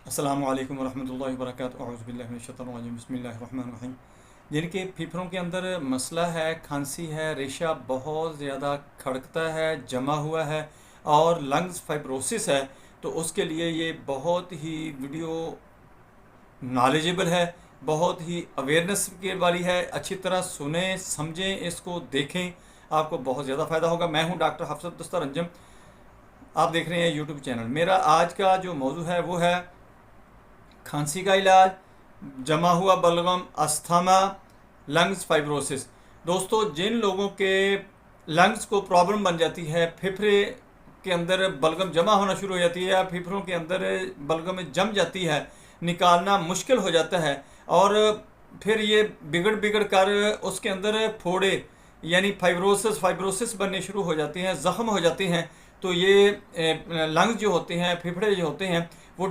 अस्सलामु अलैकुम वरहमतुल्लाहि वबरकातुहू अऊज़ु बिल्लाहि मिनश शैतानिर रजीम बिस्मिल्लाहिर रहमानिर रहीम। जिनके फेफड़ों के अंदर मसला है, खांसी है, रेशा बहुत ज़्यादा खड़कता है, जमा हुआ है और लंग्स फाइब्रोसिस है, तो उसके लिए ये बहुत ही वीडियो नॉलेजेबल है, बहुत ही अवेयरनेस के वाली है। अच्छी तरह सुने, समझें, इसको देखें, आपको बहुत ज़्यादा फ़ायदा होगा। मैं हूँ डॉक्टर हफसत दस्तर अंजम, आप देख रहे हैं यूट्यूब चैनल। मेरा आज का जो मौजू है वो है खांसी का इलाज, जमा हुआ बलगम, अस्थमा, लंग्स फाइब्रोसिस। दोस्तों, जिन लोगों के लंग्स को प्रॉब्लम बन जाती है, फेफड़े के अंदर बलगम जमा होना शुरू हो जाती है या फेफड़ों के अंदर बलगम जम जाती है, निकालना मुश्किल हो जाता है और फिर ये बिगड़ बिगड़ कर उसके अंदर फोड़े यानी फाइब्रोसिस फाइब्रोसिस बनने शुरू हो जाती हैं, ज़ख्म हो जाते हैं। तो ये लंग्स जो होते हैं, फेफड़े जो होते हैं, वो